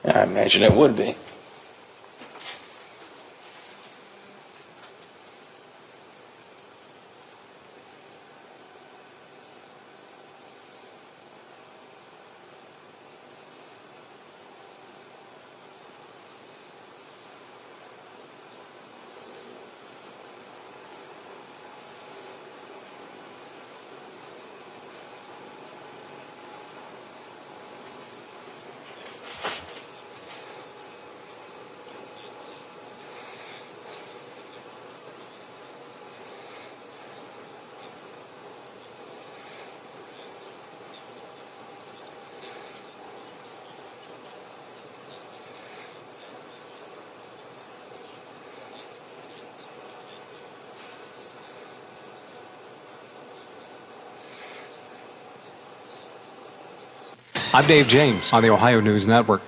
I imagine it would be. I'm Dave James on the Ohio News Network.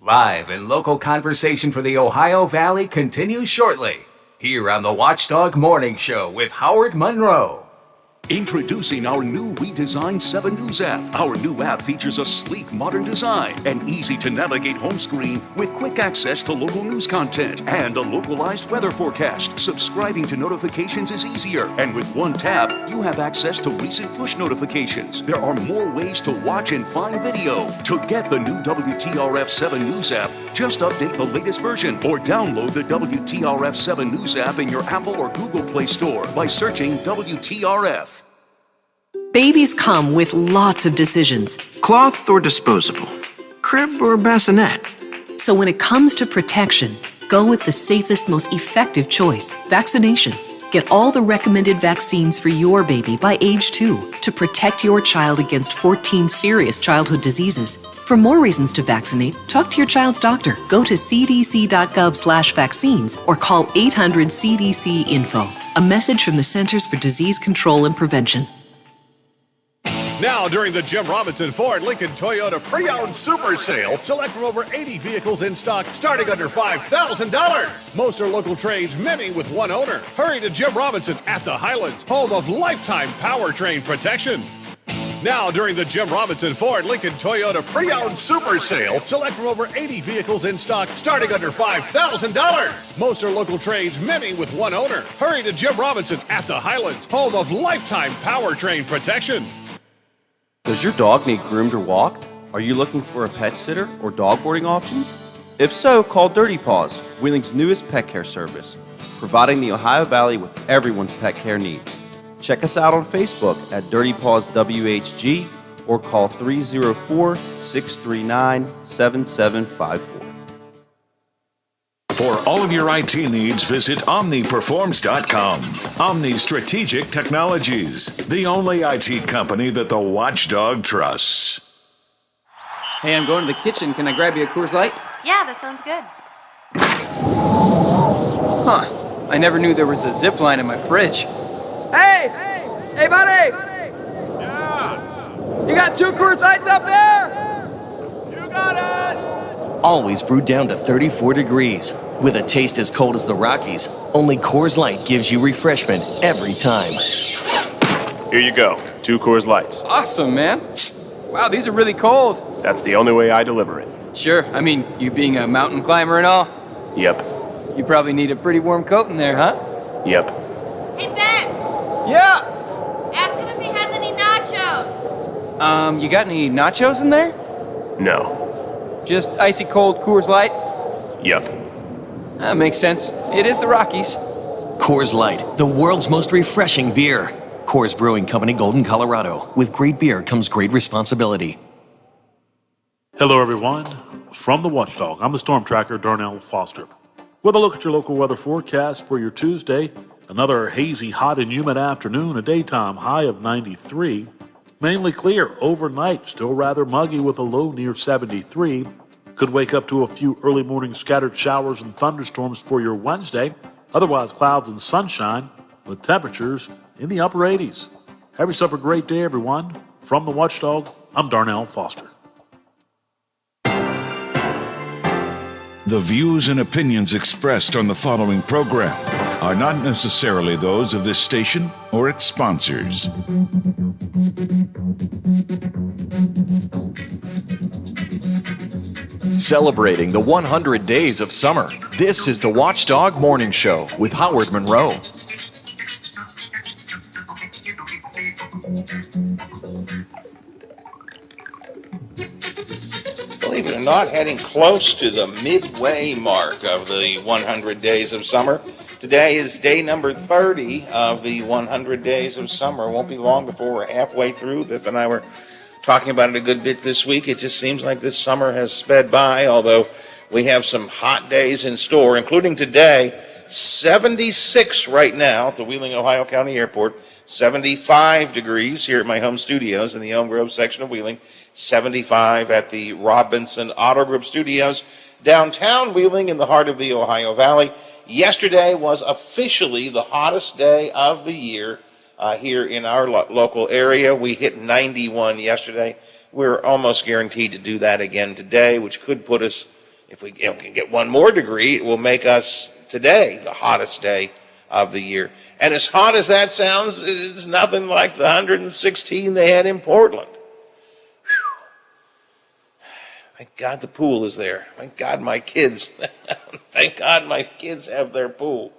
Live and local conversation for the Ohio Valley continues shortly, here on the Watchdog Morning Show with Howard Monroe. Introducing our new redesigned 7 News app. Our new app features a sleek, modern design, an easy-to-navigate home screen with quick access to local news content, and a localized weather forecast. Subscribing to notifications is easier, and with one tap, you have access to recent push notifications. There are more ways to watch and find video. To get the new WTRF 7 News app, just update the latest version or download the WTRF 7 News app in your Apple or Google Play Store by searching WTRF. Babies come with lots of decisions. Cloth or disposable? Crib or bassinet? So when it comes to protection, go with the safest, most effective choice, vaccination. Get all the recommended vaccines for your baby by age 2 to protect your child against 14 serious childhood diseases. For more reasons to vaccinate, talk to your child's doctor. Go to cdc.gov/vaccines or call 800-CDC-INFO. A message from the Centers for Disease Control and Prevention. Now, during the Jim Robinson Ford Lincoln Toyota Pre-Owned Super Sale, select from over 80 vehicles in stock starting under $5,000. Most are local trades, many with one owner. Hurry to Jim Robinson at the Highlands, home of lifetime powertrain protection. Now, during the Jim Robinson Ford Lincoln Toyota Pre-Owned Super Sale, select from over 80 vehicles in stock starting under $5,000. Most are local trades, many with one owner. Hurry to Jim Robinson at the Highlands, home of lifetime powertrain protection. Does your dog need groomed or walked? Are you looking for a pet sitter or dog boarding options? If so, call Dirty Paws, Wheeling's newest pet care service, providing the Ohio Valley with everyone's pet care needs. Check us out on Facebook at Dirty Paws WHG or call 304-639-7754. For all of your IT needs, visit OmniPerforms.com. Omni Strategic Technologies, the only IT company that the Watchdog trusts. Hey, I'm going to the kitchen. Can I grab you a Coors Light? Yeah, that sounds good. Huh. I never knew there was a zip line in my fridge. Hey! Hey, buddy! Yeah! You got 2 Coors Lights up there? You got it! Always brewed down to 34 degrees. With a taste as cold as the Rockies, only Coors Light gives you refreshment every time. Here you go, 2 Coors Lights. Awesome, man. Wow, these are really cold. That's the only way I deliver it. Sure, I mean, you being a mountain climber and all. Yep. You probably need a pretty warm coat in there, huh? Yep. Hey, Ben! Yeah! Ask him if he has any nachos. You got any nachos in there? No. Just icy cold Coors Light? Yep. That makes sense. It is the Rockies. Coors Light, the world's most refreshing beer. Coors Brewing Company, Golden, Colorado. With great beer comes great responsibility. Hello, everyone. From the Watchdog, I'm the Storm Tracker, Darnell Foster. With a look at your local weather forecast for your Tuesday, another hazy, hot, and humid afternoon, a daytime high of 93. Mainly clear overnight, still rather muggy with a low near 73. Could wake up to a few early morning scattered showers and thunderstorms for your Wednesday. Otherwise, clouds and sunshine with temperatures in the upper 80s. Have yourself a great day, everyone. From the Watchdog, I'm Darnell Foster. The views and opinions expressed on the following program are not necessarily those of this station or its sponsors. Celebrating the 100 days of summer, this is the Watchdog Morning Show with Howard Monroe. Believe it or not, heading close to the midway mark of the 100 days of summer. Today is day number 30 of the 100 days of summer. Won't be long before we're halfway through. Biff and I were talking about it a good bit this week. It just seems like this summer has sped by, although we have some hot days in store, including today. 76 right now at the Wheeling, Ohio County Airport. 75 degrees here at my home studios in the Elm Grove section of Wheeling. 75 at the Robinson Auto Group Studios. Downtown Wheeling in the heart of the Ohio Valley. Yesterday was officially the hottest day of the year here in our local area. We hit 91 yesterday. We're almost guaranteed to do that again today, which could put us, if we can get one more degree, it will make us today the hottest day of the year. And as hot as that sounds, it's nothing like the 116 they had in Portland. Thank God the pool is there. Thank God my kids, thank God my kids have their pool.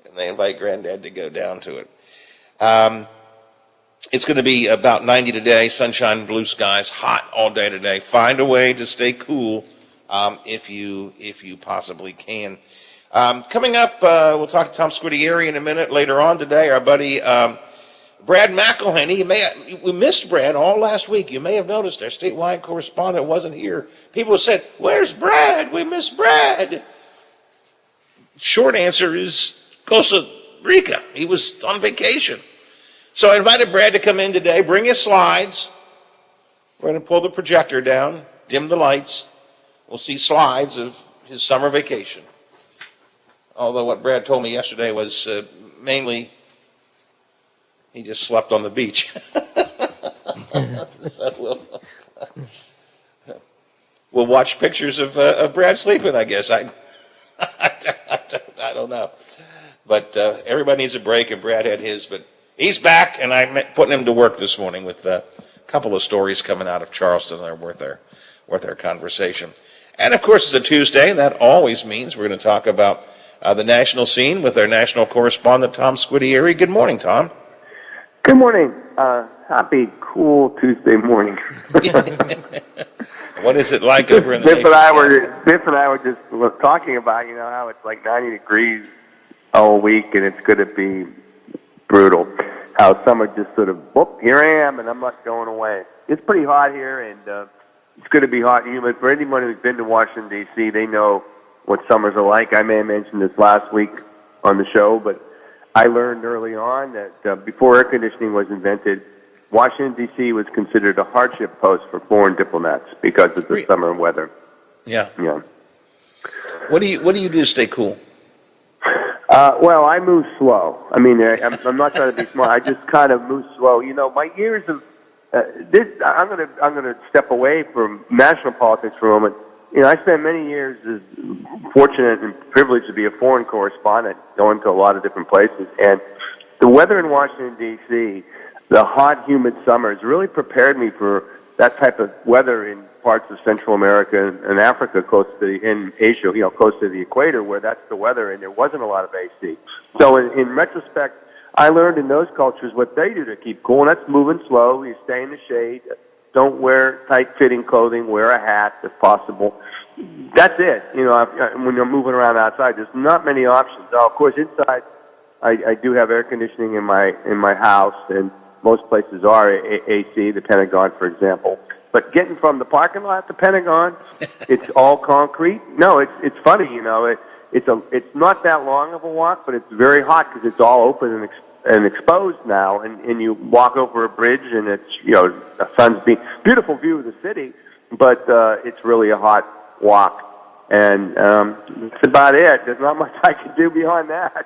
And they invite Granddad to go down to it. It's going to be about 90 today, sunshine, blue skies, hot all day today. Find a way to stay cool if you possibly can. Coming up, we'll talk to Tom Squitieri in a minute. Later on today, our buddy Brad McElhaney. We missed Brad all last week. You may have noticed our statewide correspondent wasn't here. People said, "Where's Brad? We miss Brad." Short answer is Costa Rica. He was on vacation. So I invited Brad to come in today. Bring his slides. We're going to pull the projector down, dim the lights. We'll see slides of his summer vacation. Although what Brad told me yesterday was mainly he just slept on the beach. So we'll watch pictures of Brad sleeping, I guess. I don't know. But everybody needs a break, and Brad had his. But he's back, and I'm putting him to work this morning with a couple of stories coming out of Charleston that are worth our conversation. And, of course, it's a Tuesday, and that always means we're going to talk about the national scene with our national correspondent, Tom Squitieri. Good morning, Tom. Good morning. Happy, cool Tuesday morning. What is it like over in the Biff and I were just talking about, how it's like 90 degrees all week, and it's going to be brutal. How summer just sort of, whoop, here I am, and I'm not going away. It's pretty hot here, and it's going to be hot and humid. For anyone who's been to Washington, D.C., they know what summers are like. I may have mentioned this last week on the show, but I learned early on that before air conditioning was invented, Washington, D.C. was considered a hardship post for foreign diplomats because of the summer weather. Yeah. Yeah. What do you do to stay cool? Well, I move slow. I mean, I'm not trying to be smart. I just kind of move slow. My years of I'm gonna step away from national politics for a moment. I spent many years as fortunate and privileged to be a foreign correspondent, going to a lot of different places. And the weather in Washington, D.C., the hot, humid summers really prepared me for that type of weather in parts of Central America and Africa, in Asia, close to the equator, where that's the weather, and there wasn't a lot of AC. So in retrospect, I learned in those cultures what they do to keep cool, and that's moving slow. You stay in the shade. Don't wear tight-fitting clothing. Wear a hat if possible. That's it. When you're moving around outside, there's not many options. Now, of course, inside, I do have air conditioning in my house, and most places are AC, the Pentagon, for example. But getting from the parking lot to Pentagon, it's all concrete. No, it's funny. It's not that long of a walk, but it's very hot because it's all open and exposed now, and you walk over a bridge, and it's the sun's beautiful view of the city, but it's really a hot walk, and that's about it. There's not much I can do beyond that.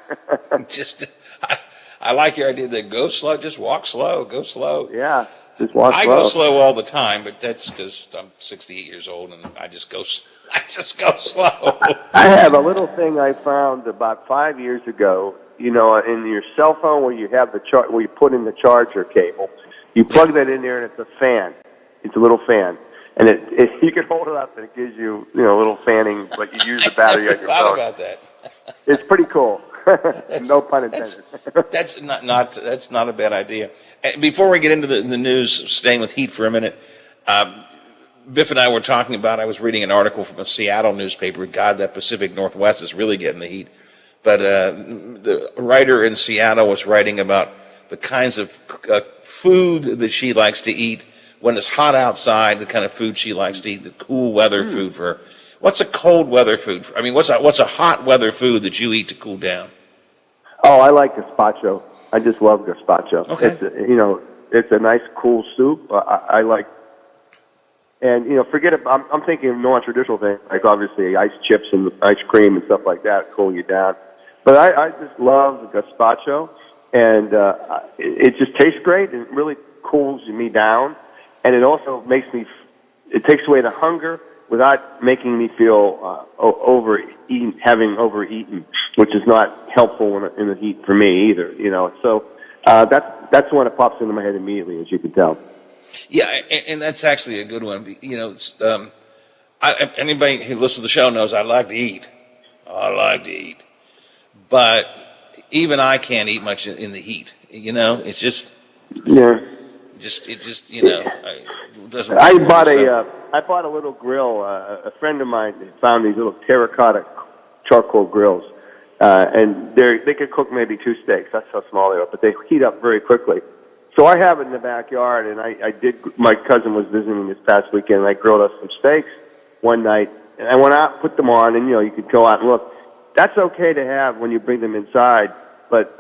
I like your idea that go slow, just walk slow, go slow. Yeah, just walk slow. I go slow all the time, but that's because I'm 68 years old and I just go slow. I have a little thing I found about 5 years ago. In your cell phone where you have where you put in the charger cable, you plug that in there and it's a fan. It's a little fan. and you can hold it up and it gives you a little fanning, like you use the battery on your thought phone. about that. It's pretty cool. No pun intended. That's not a bad idea. And before we get into the news, staying with heat for a minute, Biff and I were talking about. I was reading an article from a Seattle newspaper. God, that Pacific Northwest is really getting the heat. But the writer in Seattle was writing about the kinds of food that she likes to eat when it's hot outside. The kind of food she likes to eat, the cool weather food for her. What's a cold weather food? I mean, what's a hot weather food that you eat to cool down? Oh, I like gazpacho. I just love gazpacho. Okay. It's a nice cool soup. I like, and forget it. I'm thinking of non-traditional things like obviously ice chips and ice cream and stuff like that cool you down. But I just love gazpacho, and it just tastes great and it really cools me down, and it also makes me. It takes away the hunger without making me feel having overeaten, which is not helpful in the heat for me either. So that's the one that pops into my head immediately, as you can tell. Yeah, and that's actually a good one. Anybody who listens to the show knows I like to eat. But even I can't eat much in the heat. It's just it doesn't. I bought a little grill. A friend of mine found these little terracotta charcoal grills, and they could cook maybe 2 steaks. That's how small they are, but they heat up very quickly. So I have it in the backyard, and I did. My cousin was visiting this past weekend, and I grilled us some steaks one night. And I went out, put them on, and you could go out and look. That's okay to have when you bring them inside, but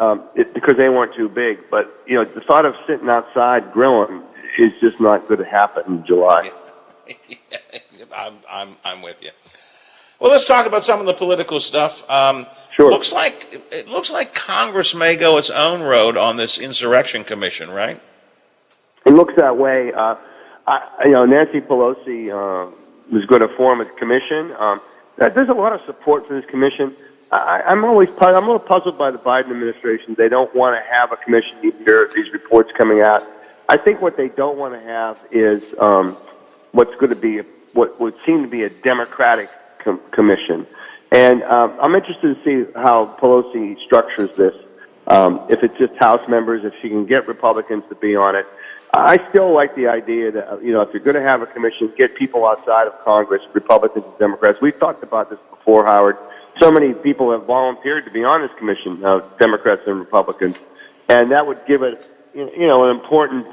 because they weren't too big. But the thought of sitting outside grilling is just not going to happen in July. I'm with you. Well, let's talk about some of the political stuff. Sure. It looks like Congress may go its own road on this insurrection commission, right? It looks that way. Nancy Pelosi was going to form a commission. There's a lot of support for this commission. I'm a little puzzled by the Biden administration. They don't want to have a commission either. These reports coming out. I think what they don't want to have is what's going to be what would seem to be a Democratic commission. And I'm interested to see how Pelosi structures this. If it's just House members, if she can get Republicans to be on it. I still like the idea that, if you're going to have a commission, get people outside of Congress, Republicans and Democrats. We've talked about this before, Howard. So many people have volunteered to be on this commission, Democrats and Republicans. And that would give it, an important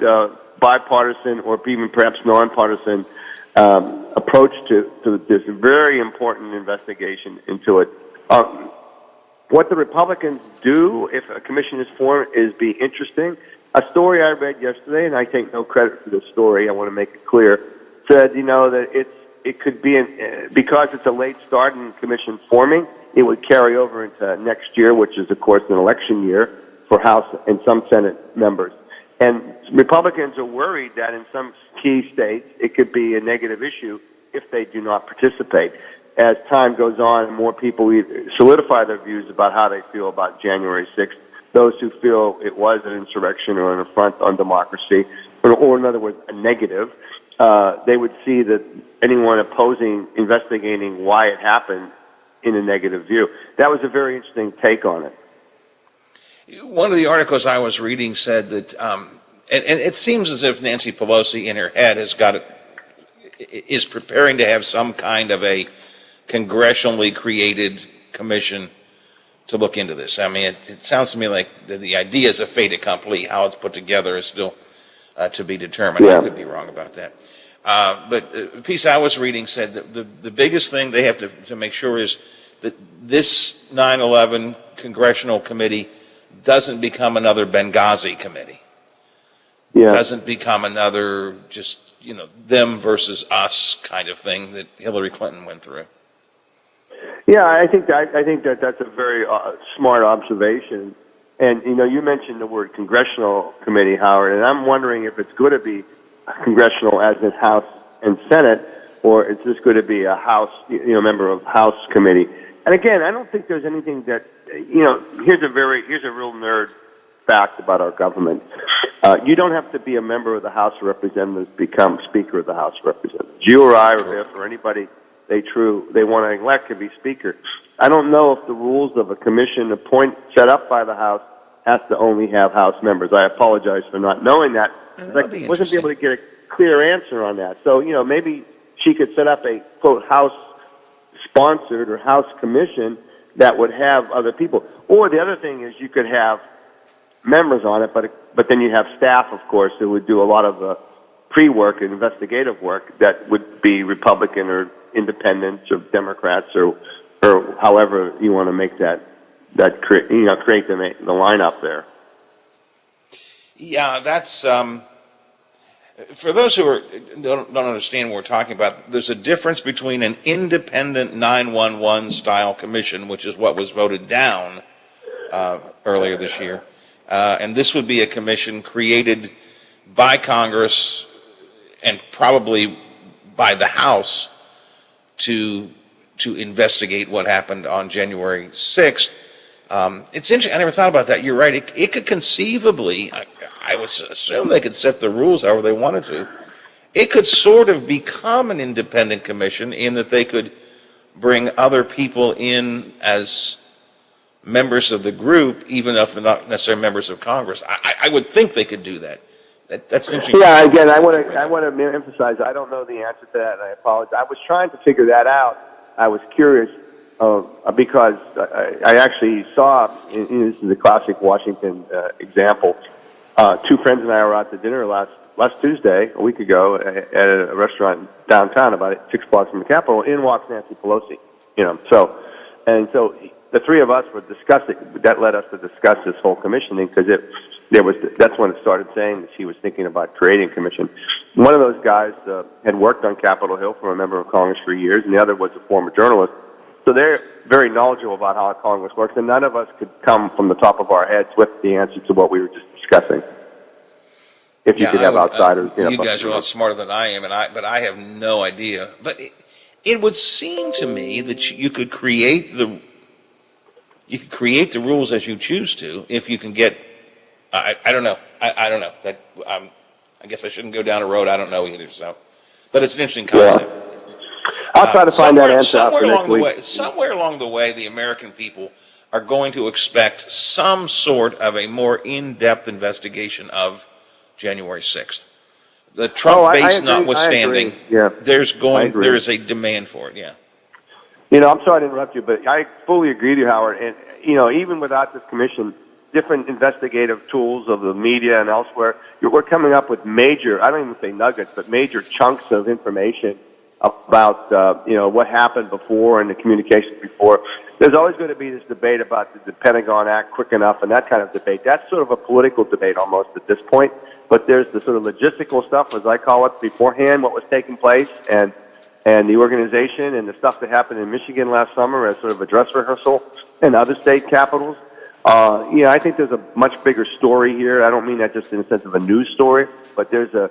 bipartisan or even perhaps nonpartisan approach to this very important investigation into it. What the Republicans do if a commission is formed is be interesting. A story I read yesterday, and I take no credit for this story, I want to make it clear, said, that it could be, because it's a late start in commission forming, it would carry over into next year, which is, of course, an election year for House and some Senate members. And Republicans are worried that in some key states, it could be a negative issue if they do not participate. As time goes on and more people solidify their views about how they feel about January 6th, those who feel it was an insurrection or an affront on democracy, or in other words, a negative, they would see that anyone opposing investigating why it happened in a negative view. That was a very interesting take on it. One of the articles I was reading said that, and it seems as if Nancy Pelosi in her head is preparing to have some kind of a congressionally created commission to look into this. I mean, it sounds to me like the idea is a fait accompli. How it's put together is still to be determined. Yeah. I could be wrong about that. But a piece I was reading said that the biggest thing they have to make sure is that this 9/11 congressional committee doesn't become another Benghazi committee. Yeah. Doesn't become another just, them versus us kind of thing that Hillary Clinton went through. Yeah, I think that's a very smart observation. And, you mentioned the word congressional committee, Howard, and I'm wondering if it's going to be congressional as in House and Senate, or it's just going to be a House, member of House committee. And again, I don't think there's anything that, here's a real nerd fact about our government. You don't have to be a member of the House of Representatives to become Speaker of the House of Representatives. You or I or if or anybody they want to elect to be Speaker. I don't know if the rules of a commission set up by the House has to only have House members. I apologize for not knowing that. I wasn't able to get a clear answer on that. So, maybe she could set up a, quote, House-sponsored or House commission that would have other people. Or the other thing is you could have members on it, but then you have staff, of course, who would do a lot of the pre-work and investigative work that would be Republican or Independents or Democrats or however you want to make create the lineup there. Yeah, that's for those who don't understand what we're talking about. There's a difference between an independent 911 style commission, which is what was voted down earlier this year, and this would be a commission created by Congress and probably by the House to investigate what happened on January 6th. It's interesting. I never thought about that. You're right. It could conceivably, I would assume they could set the rules however they wanted to. It could sort of become an independent commission in that they could bring other people in as members of the group, even if they're not necessarily members of Congress. I would think they could do that. That's interesting. Yeah, again, I want to emphasize, I don't know the answer to that, and I apologize. I was trying to figure that out. I was curious because I actually saw, this is a classic Washington example. Two friends and I were out to dinner last Tuesday, a week ago, at a restaurant downtown, about 6 blocks from the Capitol. In walks Nancy Pelosi. So the three of us were discussing. That led us to discuss this whole commissioning because that's when it started saying that she was thinking about creating a commission. One of those guys had worked on Capitol Hill for a member of Congress for years, and the other was a former journalist. So they're very knowledgeable about how Congress works, and none of us could come from the top of our heads with the answer to what we were just discussing. If you could have outsiders. You guys are a lot smarter than I am, but I have no idea. But it would seem to me that you could create the rules as you choose to if you can get. I don't know. I don't know. I guess I shouldn't go down a road I don't know either. So, but it's an interesting concept. Yeah. I'll try to find that answer out for next week. Somewhere along the way, the American people are going to expect some sort of a more in-depth investigation of January 6th. The Trump base notwithstanding, there is a demand for it. Yeah. I'm sorry to interrupt you, but I fully agree with you, Howard. And even without this commission, different investigative tools of the media and elsewhere, we're coming up with major, I don't even say nuggets, but major chunks of information about, what happened before and the communications before. There's always going to be this debate about did the Pentagon act quick enough and that kind of debate. That's sort of a political debate almost at this point. But there's the sort of logistical stuff, as I call it, beforehand, what was taking place, and the organization and the stuff that happened in Michigan last summer as sort of a dress rehearsal and other state capitals. I think there's a much bigger story here. I don't mean that just in the sense of a news story, but there's a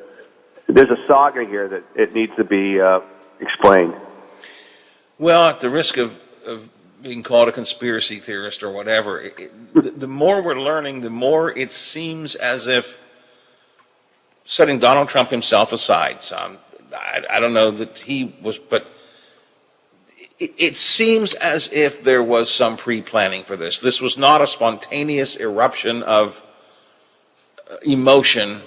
saga here that it needs to be explained. Well, at the risk of being called a conspiracy theorist or whatever, the more we're learning, the more it seems as if, setting Donald Trump himself aside, I don't know that he was, but it seems as if there was some pre-planning for this. This was not a spontaneous eruption of emotion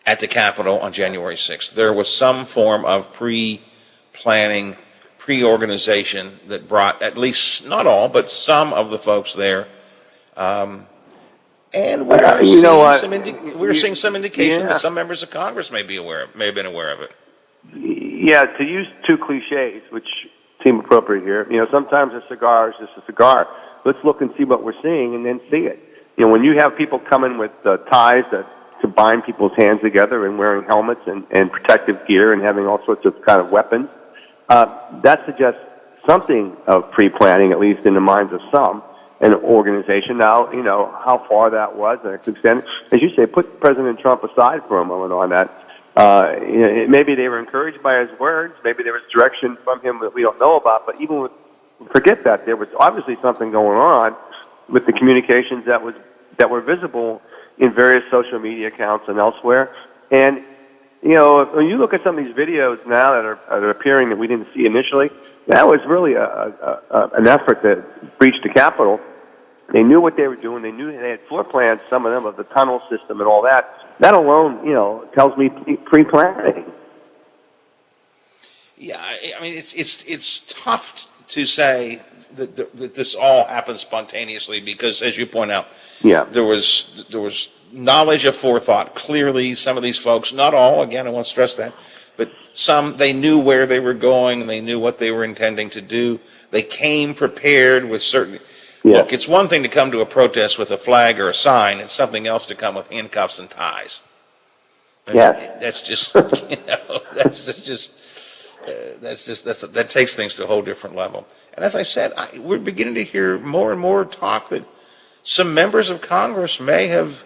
at the Capitol on January 6th. There was some form of pre-planning, pre-organization that brought at least, not all, but some of the folks there. And we're seeing some indication that some members of Congress may have been aware of it. Yeah, to use two cliches, which seem appropriate here. Sometimes a cigar is just a cigar. Let's look and see what we're seeing, and then see it. When you have people coming with ties to bind people's hands together and wearing helmets and protective gear and having all sorts of kind of weapons, that suggests something of pre-planning, at least in the minds of some. An organization. Now, how far that was, and to extent, as you say, put President Trump aside for a moment on that. Maybe they were encouraged by his words. Maybe there was direction from him that we don't know about. But forget that, there was obviously something going on with the communications that were visible in various social media accounts and elsewhere. And, you know, when you look at some of these videos now that are appearing that we didn't see initially, that was really an effort to breach the Capitol. They knew what they were doing. They knew they had floor plans, some of them, of the tunnel system and all that. That alone, you know, tells me pre-planning. Yeah, I mean, it's tough to say that this all happened spontaneously because, as you point out, there was knowledge of forethought. Clearly, some of these folks, not all, again, I want to stress that, but some, they knew where they were going and they knew what they were intending to do. They came prepared with certain. Look, it's one thing to come to a protest with a flag or a sign. It's something else to come with handcuffs and ties. I mean, that's just, you know, that takes things to a whole different level. And as I said, we're beginning to hear more and more talk that some members of Congress may have,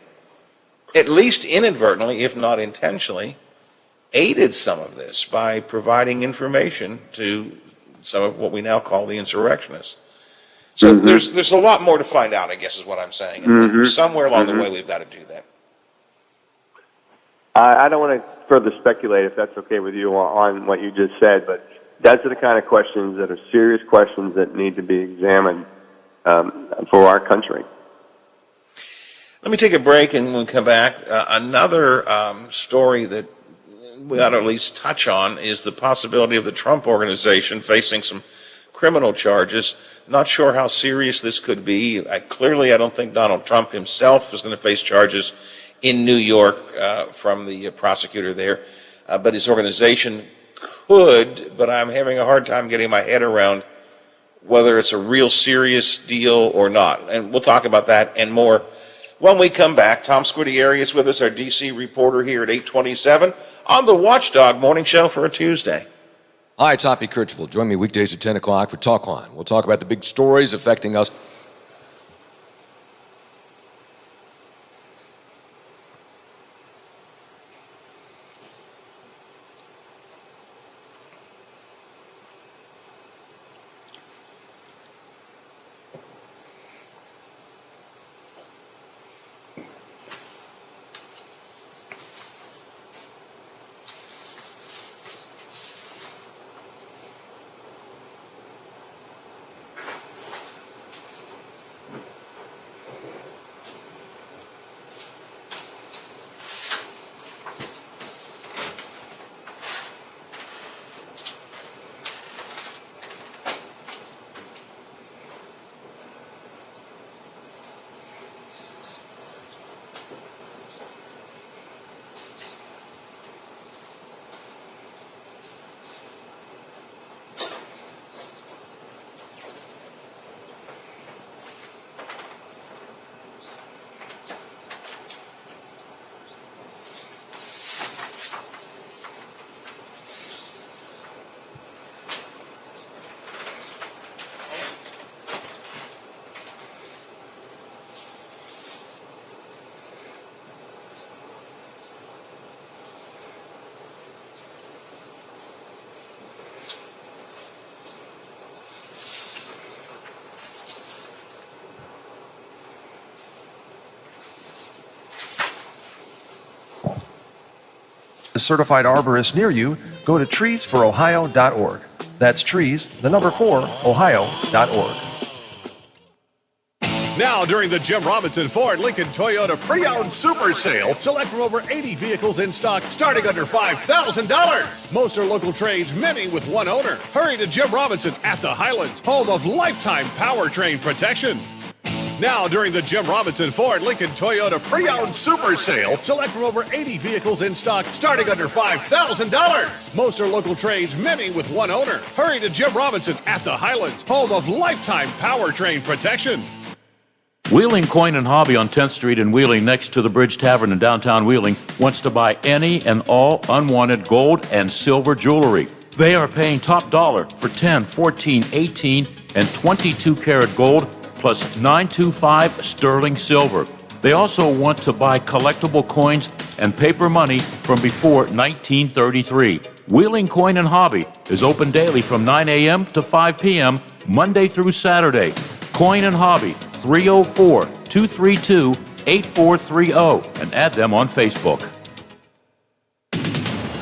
at least inadvertently, if not intentionally, aided some of this by providing information to some of what we now call the insurrectionists. So there's a lot more to find out, I guess, is what I'm saying. And somewhere along the way, we've got to do that. I don't want to further speculate, if that's okay with you, on what you just said, but those are the kind of questions that are serious questions that need to be examined for our country. Let me take a break, and when we come back, another story that we ought to at least touch on is the possibility of the Trump Organization facing some criminal charges. Not sure how serious this could be. Clearly, I don't think Donald Trump himself is going to face charges in New York from the prosecutor there, but his organization could, but I'm having a hard time getting my head around whether it's a real serious deal or not. And we'll talk about that and more when we come back. Tom Squitieri is with us, our D.C. reporter here at 827 on the Watchdog Morning Show for a Tuesday. Hi, Toppy Kirchville. Join me weekdays at 10 o'clock for Talkline. We'll talk about the big stories affecting us. A certified arborist near you, go to treesforohio.org. That's trees, the number 4, ohio.org. Now, during the Jim Robinson Ford Lincoln Toyota Pre-Owned Super Sale, select from over 80 vehicles in stock starting under $5,000. Most are local trades, many with one owner. Hurry to Jim Robinson at the Highlands, home of lifetime powertrain protection. Now, during the Jim Robinson Ford Lincoln Toyota Pre-Owned Super Sale, select from over 80 vehicles in stock starting under $5,000. Most are local trades, many with one owner. Hurry to Jim Robinson at the Highlands, home of lifetime powertrain protection. Wheeling Coin and Hobby on 10th Street in Wheeling, next to the Bridge Tavern in downtown Wheeling, wants to buy any and all unwanted gold and silver jewelry. They are paying top dollar for 10, 14, 18, and 22 karat gold, plus 925 sterling silver. They also want to buy collectible coins and paper money from before 1933. Wheeling Coin and Hobby is open daily from 9 a.m. to 5 p.m., Monday through Saturday. Coin and Hobby, 304-232 888-8430 and add them on Facebook.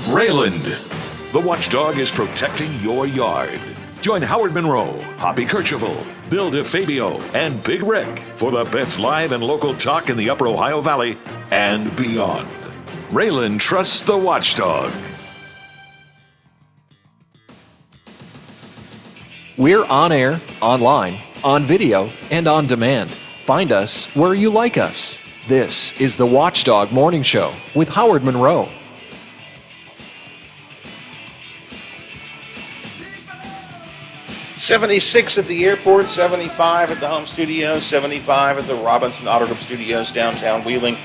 Rayland, the watchdog is protecting your yard. Join Howard Monroe, Hoppy Kercheval, Bill DeFabio, and Big Rick for the best live and local talk in the Upper Ohio Valley and beyond. Rayland trusts the watchdog. We're on air, online, on video, and on demand. Find us where you like us. This is the Watchdog Morning Show with Howard Monroe. '76 at the airport, 75 at the home studios, 75 at the Robinson Auto Group Studios, downtown Wheeling,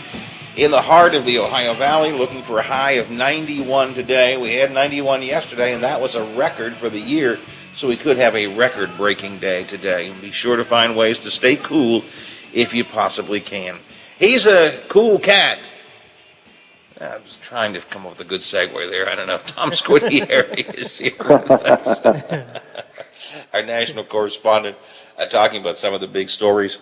in the heart of the Ohio Valley, looking for a high of 91 today. We had 91 yesterday, and that was a record for the year, so we could have a record-breaking day today. Be sure to find ways to stay cool if you possibly can. He's a cool cat. I was trying to come up with a good segue there. I don't know. Tom Squitieri is here with us. Our national correspondent, talking about some of the big stories.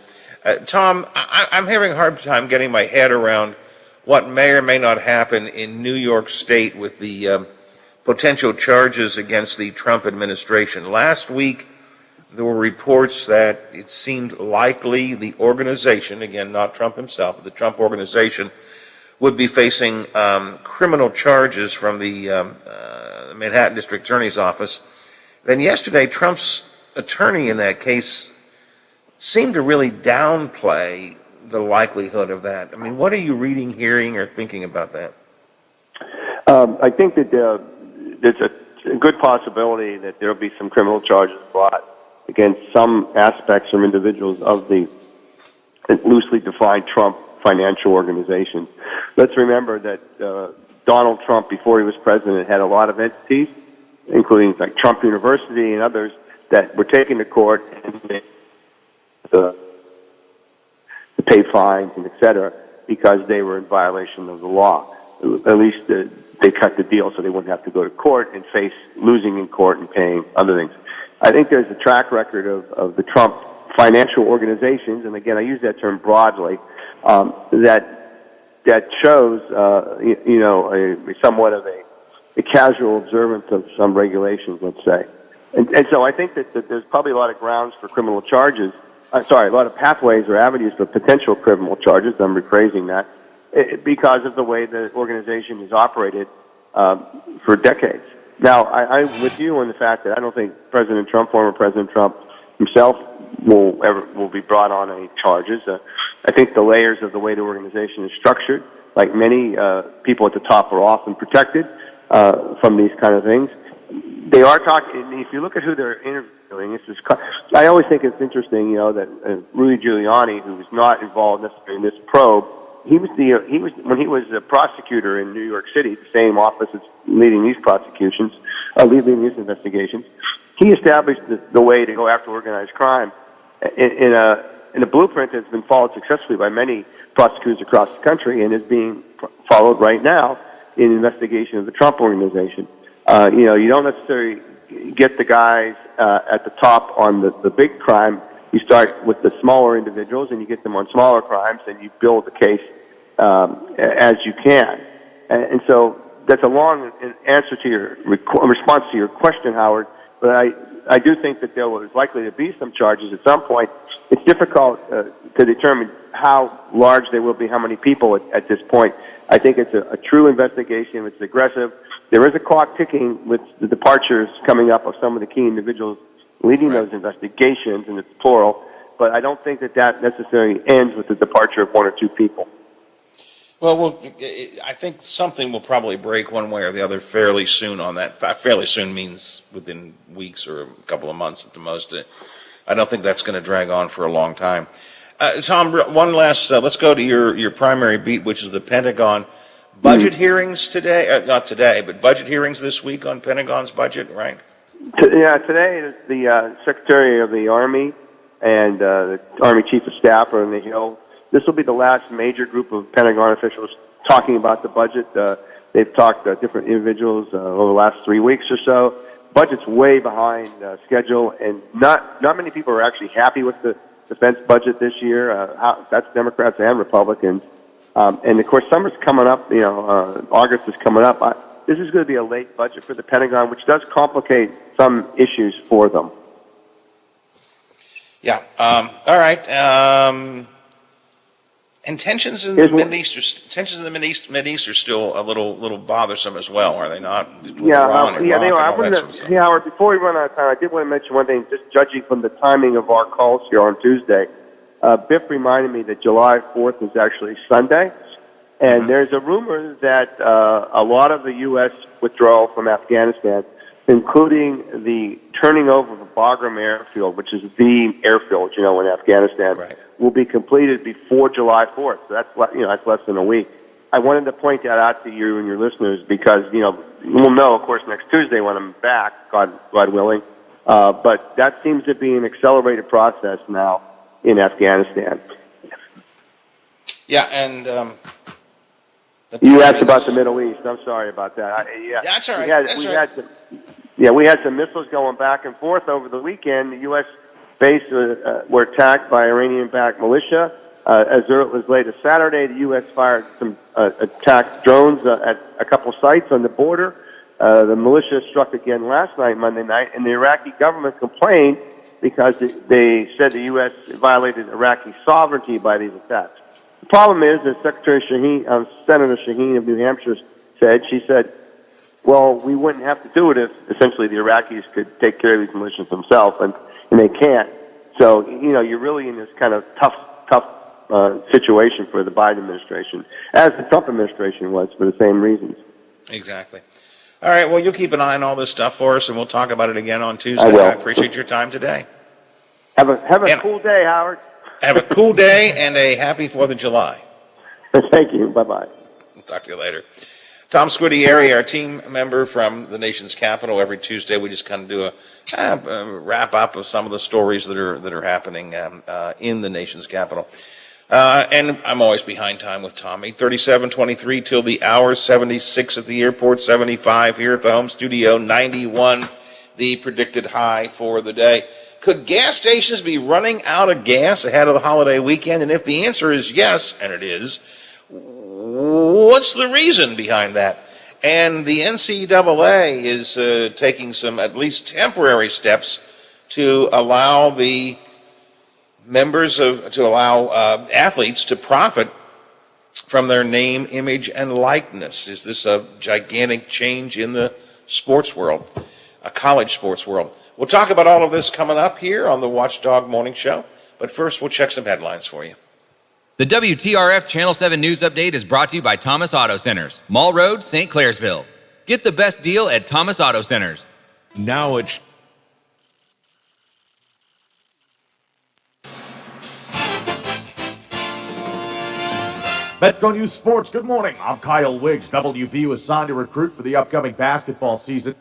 Tom, I'm having a hard time getting my head around what may or may not happen in New York State with the potential charges against the Trump administration. Last week, there were reports that it seemed likely the organization, again, not Trump himself, but the Trump organization, would be facing criminal charges from the Manhattan District Attorney's Office. Then yesterday, Trump's attorney in that case seemed to really downplay the likelihood of that. I mean, what are you reading, hearing, or thinking about that? I think that there's a good possibility that there will be some criminal charges brought against some aspects or individuals of the loosely defined Trump financial organization. Let's remember that Donald Trump, before he was president, had a lot of entities, including like Trump University and others, that were taken to court and to pay fines and et cetera because they were in violation of the law. At least they cut the deal so they wouldn't have to go to court and face losing in court and paying other things. I think there's a track record of the Trump financial organizations, and again, I use that term broadly, that shows, a somewhat of a casual observance of some regulations, let's say. And so I think that there's probably a lot of grounds for criminal charges. A lot of pathways or avenues for potential criminal charges. I'm rephrasing that because of the way the organization has operated for decades. Now, I'm with you on the fact that I don't think former President Trump himself will be brought on any charges. I think the layers of the way the organization is structured, like many people at the top, are often protected from these kind of things. They are talking. If you look at who they're interviewing, I always think it's interesting, that Rudy Giuliani, who was not involved necessarily in this probe, he was when he was a prosecutor in New York City, the same office that's leading these prosecutions, leading these investigations. He established the way to go after organized crime in a blueprint that's been followed successfully by many prosecutors across the country and is being followed right now in investigation of the Trump organization. You don't necessarily get the guys at the top on the big crime. You start with the smaller individuals and you get them on smaller crimes and you build the case as you can. And so that's a long answer to your response to your question, Howard. But I do think that there was likely to be some charges at some point. It's difficult to determine how large they will be, how many people at this point. I think it's a true investigation. It's aggressive. There is a clock ticking with the departures coming up of some of the key individuals leading those investigations, and it's plural. But I don't think that necessarily ends with the departure of one or two people. Well, I think something will probably break one way or the other fairly soon on that. Fairly soon means within weeks or a couple of months at the most. I don't think that's going to drag on for a long time. Tom, one last, let's go to your primary beat, which is the Pentagon. Budget hearings today, not today, but budget hearings this week on Pentagon's budget, right? Yeah, today is the Secretary of the Army and the Army Chief of Staff are on the Hill. This will be the last major group of Pentagon officials talking about the budget. They've talked to different individuals over the last 3 weeks or so. Budget's way behind schedule, and not many people are actually happy with the defense budget this year. That's Democrats and Republicans. And of course, summer's coming up. August is coming up. This is going to be a late budget for the Pentagon, which does complicate some issues for them. Yeah. All right. And tensions in the Mideast are still a little bothersome as well, are they not? With Iran and they Iraq are. and all that sort of stuff. Howard, before we run out of time, I did want to mention one thing. Just judging from the timing of our calls here on Tuesday, Biff reminded me that July 4th is actually Sunday, and there's a rumor that a lot of the U.S. withdrawal from Afghanistan, including the turning over of Bagram Airfield, which is the airfield, in Afghanistan, will be completed before July 4th. So that's less than a week. I wanted to point that out to you and your listeners because, we'll know, of course, next Tuesday when I'm back, God willing. But that seems to be an accelerated process now in Afghanistan. Yeah, and you asked about the Middle East. I'm sorry about that. That's all right. We had some missiles going back and forth over the weekend. The U.S. base were attacked by Iranian-backed militia. As early as late as Saturday, the U.S. fired some attack drones at a couple sites on the border. The militia struck again last night, Monday night, and the Iraqi government complained because they said the U.S. violated Iraqi sovereignty by these attacks. The problem is, as Senator Shaheen of New Hampshire said, she said, well, we wouldn't have to do it if essentially the Iraqis could take care of these militias themselves, and they can't. So, you're really in this kind of tough situation for the Biden administration, as the Trump administration was for the same reasons. Exactly. All right, well, you'll keep an eye on all this stuff for us, and we'll talk about it again on Tuesday. I will. I appreciate your time today. Have a cool day, Howard. Have a cool day and a happy 4th of July. Thank you. Bye-bye. We'll talk to you later. Tom Squitieri, our team member from the nation's capital. Every Tuesday, we just kind of do a wrap up of some of the stories that are happening in the nation's capital. And I'm always behind time with Tom. 8:37:23 till the hour. 76 at the airport. 75 here at the home studio. 91, the predicted high for the day. Could gas stations be running out of gas ahead of the holiday weekend? And if the answer is yes, and it is, what's the reason behind that? And the NCAA is taking some at least temporary steps to allow the athletes to profit from their name, image, and likeness. Is this a gigantic change in the sports world, a college sports world? We'll talk about all of this coming up here on the Watchdog Morning Show. But first, we'll check some headlines for you. The WTRF Channel 7 News Update is brought to you by Thomas Auto Centers, Mall Road, St. Clairsville. Get the best deal at Thomas Auto Centers. Now it's Metro News Sports, good morning. I'm Kyle Wiggs. WVU is signed to recruit for the upcoming basketball season.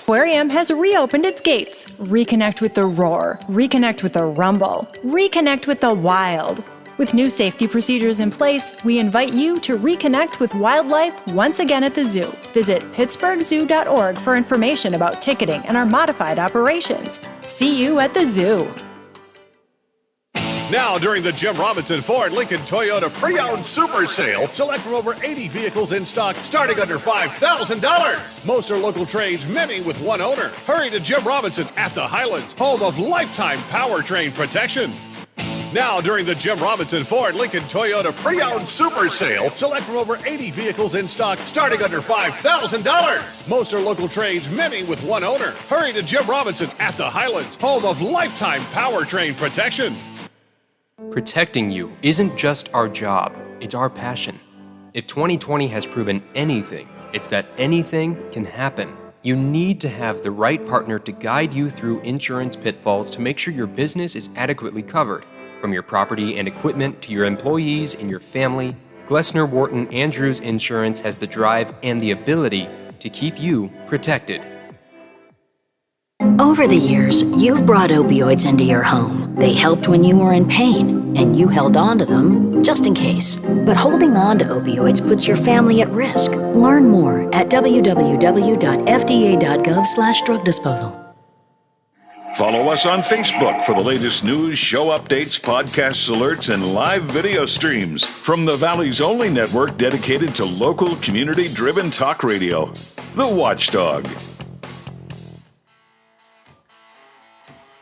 Aquarium has reopened its gates. Reconnect with the roar, reconnect with the rumble, reconnect with the wild. With new safety procedures in place, we invite you to reconnect with wildlife once again at the zoo. Visit pittsburghzoo.org for information about ticketing and our modified operations. See you at the zoo. Now, during the Jim Robinson Ford Lincoln Toyota Pre-Owned Super Sale, select from over 80 vehicles in stock starting under $5,000. Most are local trades, many with one owner. Hurry to Jim Robinson at the Highlands, home of lifetime powertrain protection. Now, during the Jim Robinson Ford Lincoln Toyota Pre-Owned Super Sale, select from over 80 vehicles in stock starting under $5,000. Most are local trades, many with one owner. Hurry to Jim Robinson at the Highlands, home of lifetime powertrain protection. Protecting you isn't just our job, it's our passion. If 2020 has proven anything, it's that anything can happen. You need to have the right partner to guide you through insurance pitfalls to make sure your business is adequately covered. From your property and equipment to your employees and your family, Glessner Wharton Andrews Insurance has the drive and the ability to keep you protected. Over the years, you've brought opioids into your home. They helped when you were in pain, and you held on to them just in case. But holding on to opioids puts your family at risk. Learn more at www.fda.gov/drug disposal. Follow us on Facebook for the latest news, show updates, podcasts, alerts, and live video streams from the Valley's only network dedicated to local, community-driven talk radio, The Watchdog.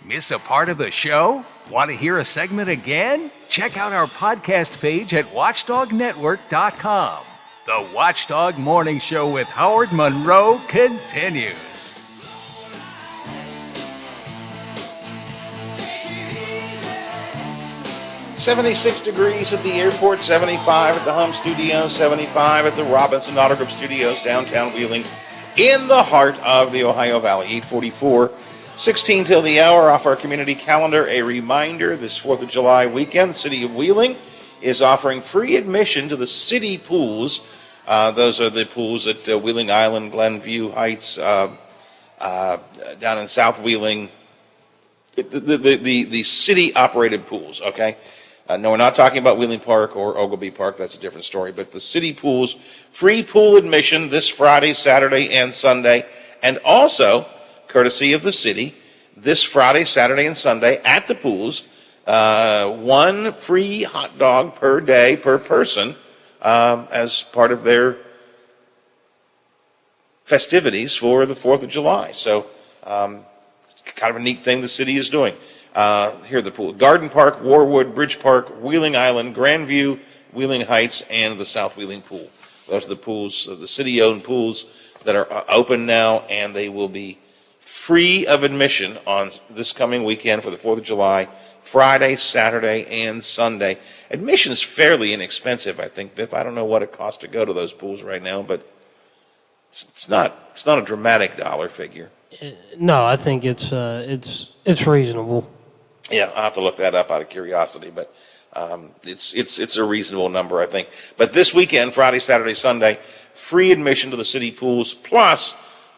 Miss a part of the show? Want to hear a segment again? Check out our podcast page at watchdognetwork.com. The Watchdog Morning Show with Howard Monroe continues. 76 degrees at the airport, 75 at the home studio, 75 at the Robinson Auto Group Studios, downtown Wheeling, in the heart of the Ohio Valley. 8:44, 16 till the hour off our community calendar. A reminder, this 4th of July weekend, the city of Wheeling is offering free admission to the city pools. Those are the pools at Wheeling Island, Glenview Heights, down in South Wheeling, the city-operated pools, okay? No, we're not talking about Wheeling Park or Ogilvy Park. That's a different story. But the city pools, free pool admission this Friday, Saturday, and Sunday. And also, courtesy of the city, this Friday, Saturday, and Sunday at the pools, one free hot dog per day per person as part of their festivities for the 4th of July. So, kind of a neat thing the city is doing. Here are the pools: Garden Park, Warwood, Bridge Park, Wheeling Island, Grandview, Wheeling Heights, and the South Wheeling Pool. Those are the pools, the city-owned pools that are open now, and they will be free of admission on this coming weekend for the 4th of July, Friday, Saturday, and Sunday. Admission is fairly inexpensive, I think, Biff. I don't know what it costs to go to those pools right now, but it's not a dramatic dollar figure. No, I think it's reasonable. Yeah, I'll have to look that up out of curiosity, but it's a reasonable number, I think. But this weekend, Friday, Saturday, Sunday, free admission to the city pools, plus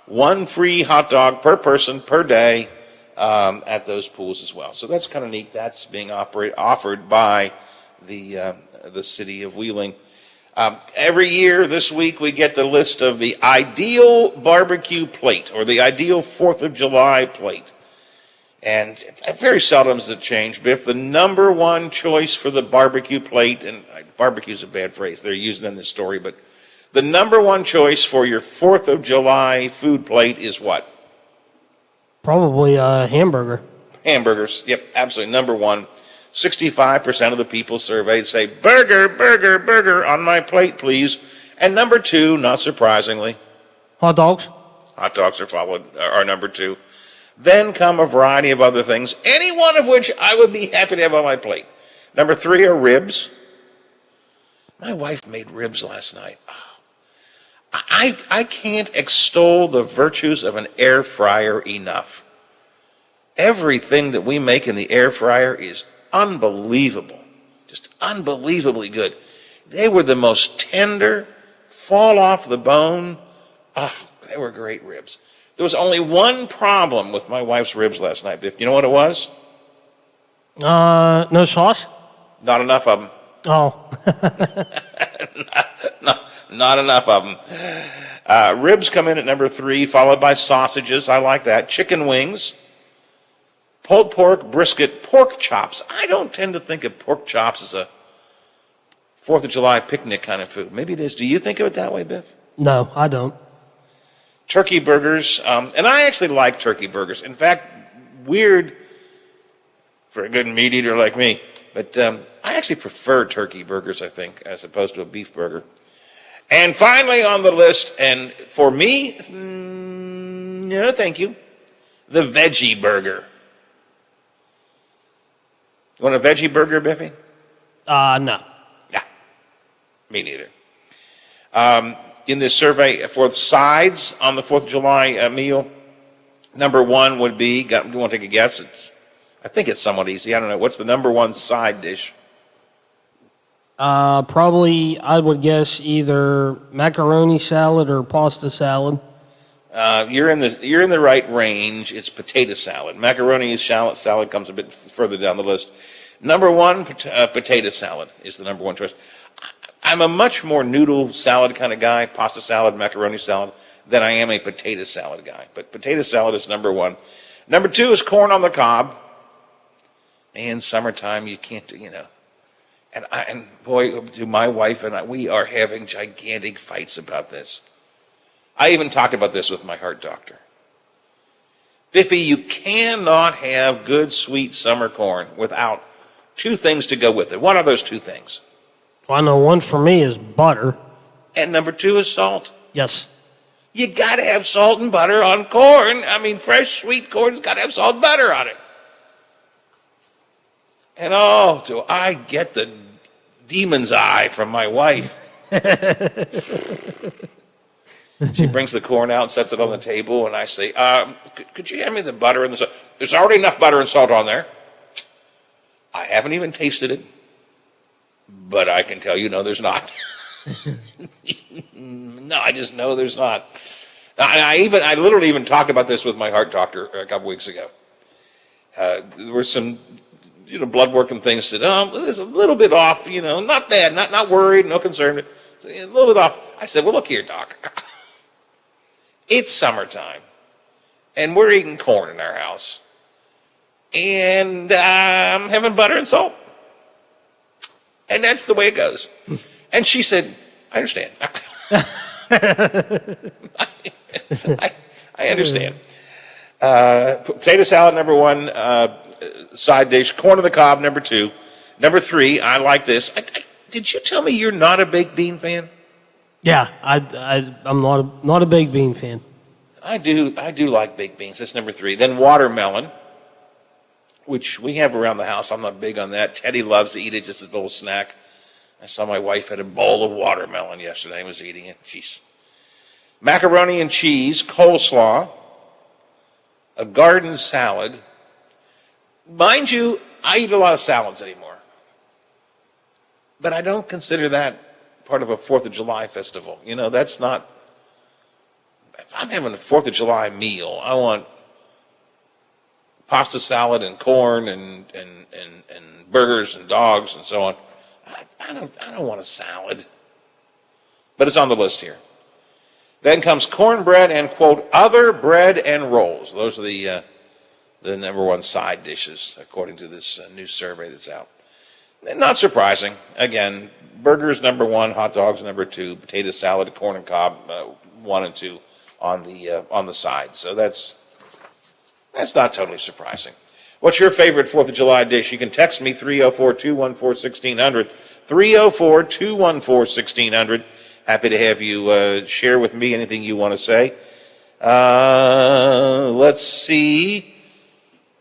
one free hot dog per person per day at those pools as well. So that's kind of neat. That's being offered by the city of Wheeling. Every year this week we get the list of the ideal barbecue plate or the ideal 4th of July plate. And very seldom does it change, Biff. The number one choice for the barbecue plate, and barbecue is a bad phrase, they're using it in this story, but the number one choice for your 4th of July food plate is what? Probably a hamburger. Hamburgers, yep, absolutely. Number one. 65% of the people surveyed say, burger, burger, burger on my plate, please. And number two, not surprisingly, hot dogs. Hot dogs are number two. Then come a variety of other things, any one of which I would be happy to have on my plate. Number three are ribs. My wife made ribs last night. I can't extol the virtues of an air fryer enough. Everything that we make in the air fryer is unbelievable, just unbelievably good. They were the most tender, fall off the bone. They were great ribs. There was only one problem with my wife's ribs last night, Biff. You know what it was? No sauce? Not enough of them. Oh. Not enough of them. Ribs come in at number 3, followed by sausages. I like that. Chicken wings, pulled pork, brisket, pork chops. I don't tend to think of pork chops as a 4th of July picnic kind of food. Maybe it is. Do you think of it that way, Biff? No, I don't. Turkey burgers, and I actually like turkey burgers. In fact, weird for a good meat eater like me, but I actually prefer turkey burgers, I think, as opposed to a beef burger. And finally on the list, and for me, no thank you, the veggie burger. You want a veggie burger, Biffy? No. Yeah, me neither. In this survey for sides on the 4th of July meal, number 1 would be, do you want to take a guess? I think it's somewhat easy. I don't know. What's the number 1 side dish? Probably, I would guess either macaroni salad or pasta salad. You're in the right range. It's potato salad. Macaroni salad comes a bit further down the list. Number 1, potato salad is the number 1 choice. I'm a much more noodle salad kind of guy, pasta salad, macaroni salad, than I am a potato salad guy. But potato salad is number 1. Number 2 is corn on the cob. And summertime, you can't, And boy, do my wife and I, we are having gigantic fights about this. I even talked about this with my heart doctor. Biffy, you cannot have good, sweet summer corn without 2 things to go with it. What are those 2 things? Well, I know one for me is butter. And number 2 is salt. Yes. You got to have salt and butter on corn. I mean, fresh, sweet corn's got to have salt and butter on it. And oh, do I get the demon's eye from my wife. She brings the corn out and sets it on the table, and I say, could you hand me the butter and the salt? There's already enough butter and salt on there. I haven't even tasted it, but I can tell you, no, there's not. No, I just know there's not. I literally even talked about this with my heart doctor a couple weeks ago. There were some, blood work and things said, there's a little bit off, not bad, not worried, no concern, but a little bit off. I said, well, look here, doc. It's summertime, and we're eating corn in our house, and I'm having butter and salt. And that's the way it goes. And she said, I understand. I understand. Potato salad, number 1, side dish. Corn on the cob, number 2. Number 3, I like this. Did you tell me you're not a baked bean fan? Yeah, I'm not a baked bean fan. I do like baked beans. That's number 3. Then watermelon, which we have around the house. I'm not big on that. Teddy loves to eat it just as a little snack. I saw my wife had a bowl of watermelon yesterday and was eating it. Jeez. Macaroni and cheese, coleslaw, a garden salad. Mind you, I eat a lot of salads anymore. But I don't consider that part of a 4th of July festival. That's not... If I'm having a 4th of July meal, I want pasta salad and corn and burgers and dogs and so on. I don't want a salad. But it's on the list here. Then comes cornbread and, quote, other bread and rolls. Those are the number 1 side dishes, according to this new survey that's out. And not surprising. Again, burgers, number 1, hot dogs, number 2, potato salad, corn and cob, 1 and 2 on the side. So that's not totally surprising. What's your favorite 4th of July dish? You can text me 304-214-1600, 304-214-1600. Happy to have you share with me anything you want to say. Let's see.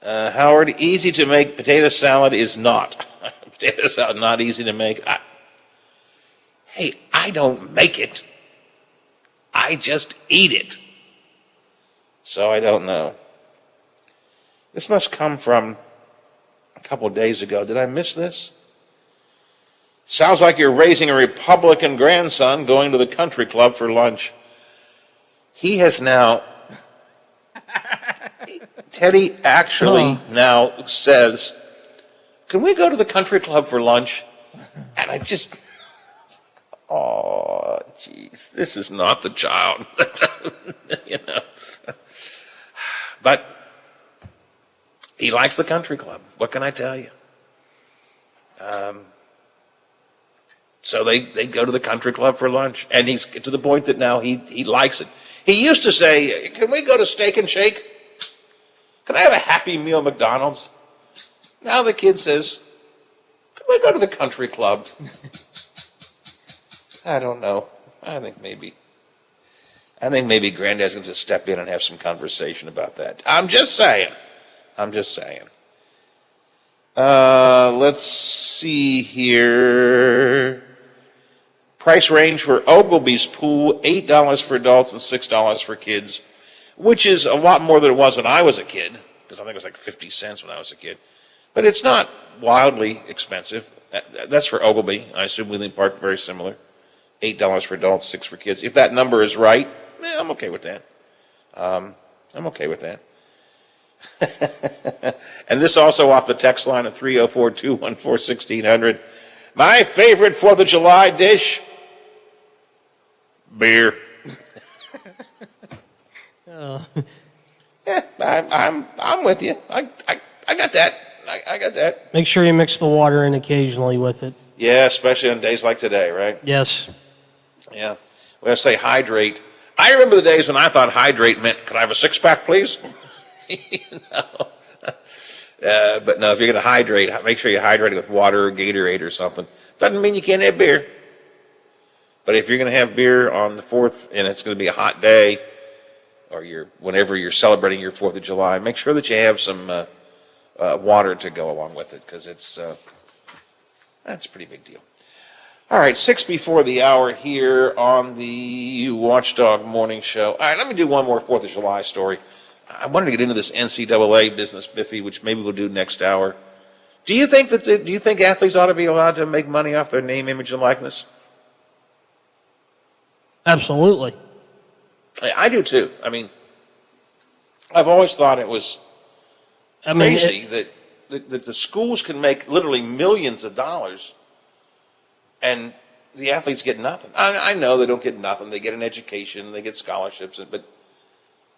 Howard, easy to make potato salad is not. Potato salad not easy to make. I don't make it. I just eat it. So I don't know. This must come from a couple of days ago. Did I miss this? Sounds like you're raising a Republican grandson going to the country club for lunch. He has now Teddy actually now says, "Can we go to the country club for lunch?" And I just, oh, geez, this is not the child, you know. But he likes the country club. What can I tell you? So they go to the country club for lunch, and he's to the point that now he likes it. He used to say, "Can we go to Steak and Shake? Can I have a Happy Meal McDonald's?" Now the kid says, "Can we go to the country club?" I don't know. I think maybe Granddad's going to just step in and have some conversation about that. I'm just saying. Let's see here. Price range for Ogilvy's pool, $8 for adults and $6 for kids, which is a lot more than it was when I was a kid, because I think it was like 50 cents when I was a kid. But it's not wildly expensive. That's for Ogilvy. I assume Wheeling Park, very similar. $8 for adults, $6 for kids. If that number is right, I'm okay with that. And this also off the text line at 304-214-1600. My favorite 4th of July dish? Beer. Yeah, I'm with you. I got that. I got that. Make sure you mix the water in occasionally with it. Yeah, especially on days like today, right? Yes. Yeah. When I say hydrate, I remember the days when I thought hydrate meant, "Could I have a six-pack, please?" But no, if you're going to hydrate, make sure you hydrate it with water or Gatorade or something. Doesn't mean you can't have beer. But if you're going to have beer on the 4th and it's going to be a hot day, or whenever you're celebrating your 4th of July, make sure that you have some water to go along with it, because that's a pretty big deal. All right, 6 before the hour here on the Watchdog Morning Show. All right, let me do one more 4th of July story. I wanted to get into this NCAA business, Biffy, which maybe we'll do next hour. Do you think athletes ought to be allowed to make money off their name, image, and likeness? Absolutely. I do too. I mean, I've always thought it was crazy that the schools can make literally millions of dollars and the athletes get nothing. I know they don't get nothing. They get an education, they get scholarships, but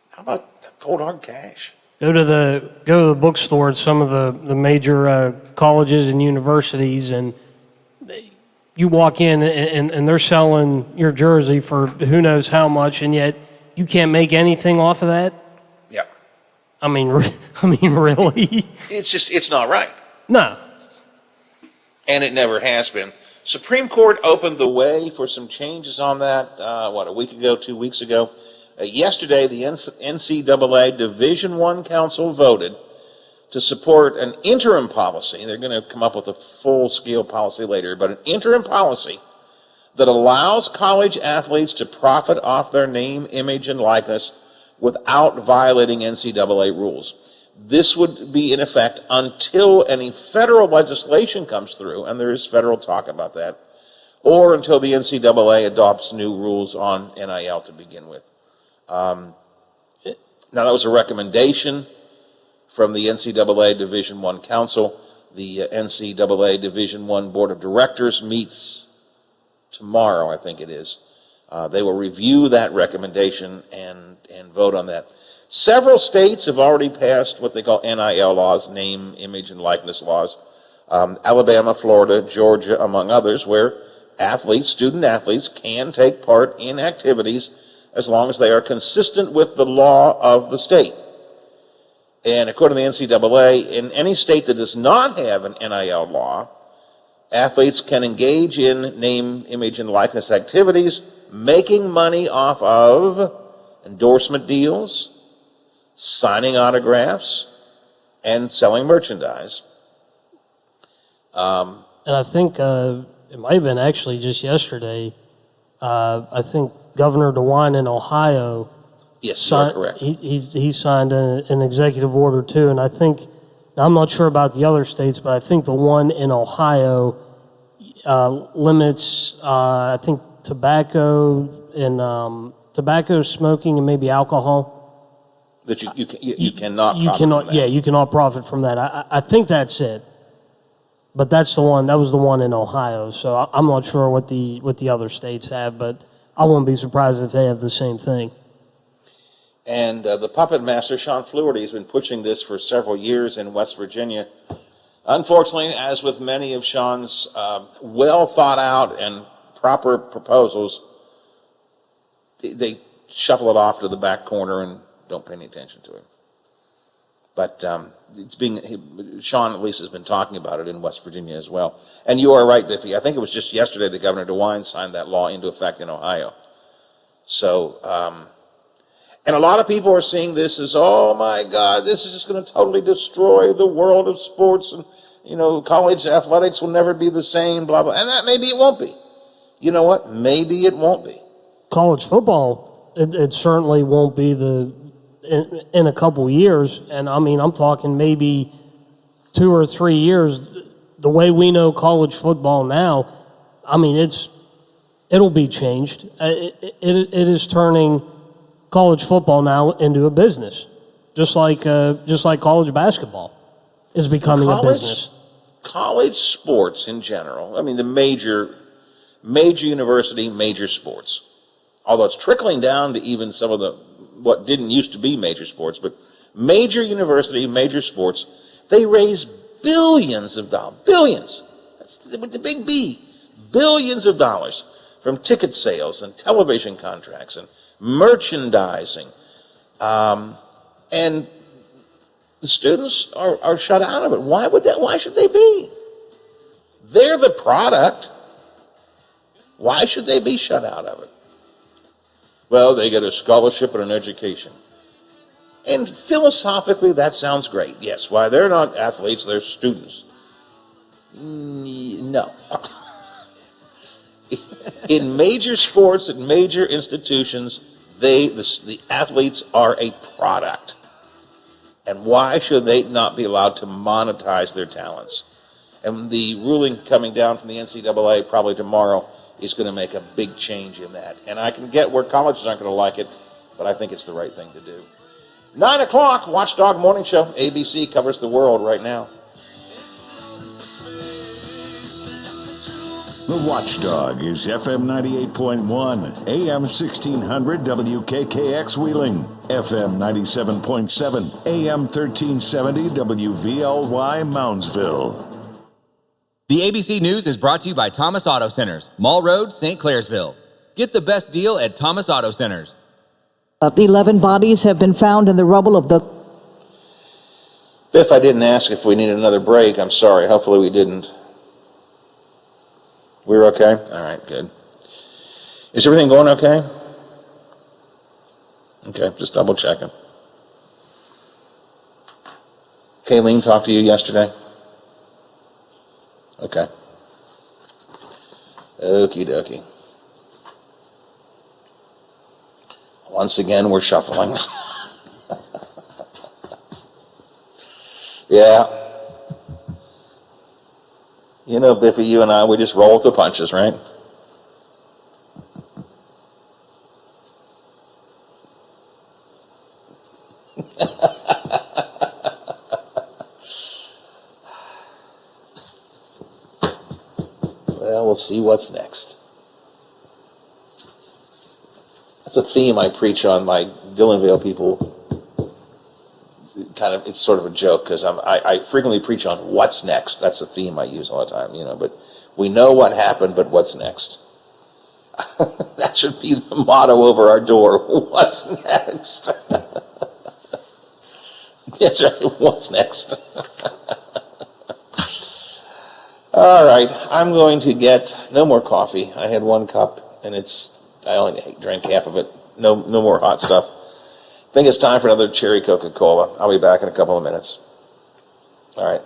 how about cold hard cash? Go to the bookstore at some of the major colleges and universities, and you walk in and they're selling your jersey for who knows how much, and yet you can't make anything off of that. Yeah. I mean, really? It's not right. No. And it never has been. Supreme Court opened the way for some changes on that, a week ago, 2 weeks ago. Yesterday, the NCAA Division I Council voted to support an interim policy. They're going to come up with a full-scale policy later, but an interim policy that allows college athletes to profit off their name, image, and likeness without violating NCAA rules. This would be in effect until any federal legislation comes through, and there is federal talk about that, or until the NCAA adopts new rules on NIL to begin with. Now, that was a recommendation from the NCAA Division I Council. The NCAA Division I Board of Directors meets tomorrow, I think it is. They will review that recommendation and vote on that. Several states have already passed what they call NIL laws, name, image, and likeness laws. Alabama, Florida, Georgia, among others, where student athletes can take part in activities as long as they are consistent with the law of the state. And according to the NCAA, in any state that does not have an NIL law, athletes can engage in name, image, and likeness activities, making money off of endorsement deals, signing autographs, and selling merchandise. And I think it might have been actually just yesterday, I think Governor DeWine in Ohio, yes, you are correct. He signed an executive order too, and I think, I'm not sure about the other states, but I think the one in Ohio limits, I think, tobacco smoking, and maybe alcohol. That you cannot You profit cannot. from that. Yeah, you cannot profit from that. I think that's it. But that's the one. That was the one in Ohio. So I'm not sure what the other states have, but I wouldn't be surprised if they have the same thing. And the puppet master, Sean Fluharty, has been pushing this for several years in West Virginia. Unfortunately, as with many of Sean's well thought out and proper proposals, they shuffle it off to the back corner and don't pay any attention to it. But Sean at least has been talking about it in West Virginia as well. And you are right, Biffy. I think it was just yesterday that Governor DeWine signed that law into effect in Ohio. So, and a lot of people are seeing this as, oh my God, this is just going to totally destroy the world of sports, and college athletics will never be the same, blah blah. And that maybe it won't be. You know what? Maybe it won't be. College football, it certainly won't be in a couple years, and I mean I'm talking maybe 2 or 3 years. The way we know college football now, I mean it'll be changed. It is turning college football now into a business, just like college basketball is becoming a business. College sports in general, I mean the major university, major sports, although it's trickling down to even some of what didn't used to be major sports, but major university, major sports, they raise billions of dollars, billions, with the big B, billions of dollars from ticket sales and television contracts and merchandising, and the students are shut out of it. Why should they be? They're the product. Why should they be shut out of it? Well, they get a scholarship and an education. And philosophically, that sounds great. Yes, why? They're not athletes, they're students. No. In major sports and major institutions, the athletes are a product. And why should they not be allowed to monetize their talents? And the ruling coming down from the NCAA probably tomorrow is going to make a big change in that. And I can get where colleges aren't going to like it, but I think it's the right thing to do. 9 o'clock, Watchdog Morning Show. ABC covers the world right now. The Watchdog is FM 98.1, AM 1600 WKKX Wheeling, FM 97.7, AM 1370 WVLY Moundsville. The ABC News is brought to you by Thomas Auto Centers, Mall Road, St. Clairsville. Get the best deal at Thomas Auto Centers. 11 bodies have been found in the rubble of the... Biff, I didn't ask if we needed another break. I'm sorry. Hopefully we didn't. We're okay? All right, good. Is everything going okay? Okay, just double checking. Kayleen talked to you yesterday? Okay. Okie dokie. Once again, we're shuffling. Yeah. You know, Biffy, you and I, we just roll with the punches, right? Well, we'll see what's next. That's a theme I preach on my Dillonvale people. Kind of, it's sort of a joke because I frequently preach on what's next. That's the theme I use all the time, but we know what happened, but what's next? That should be the motto over our door. What's next? That's right. What's next? All right. I'm going to get no more coffee. I had 1 cup, and I only drank half of it. No more hot stuff. I think it's time for another cherry Coca-Cola. I'll be back in a couple of minutes. All right.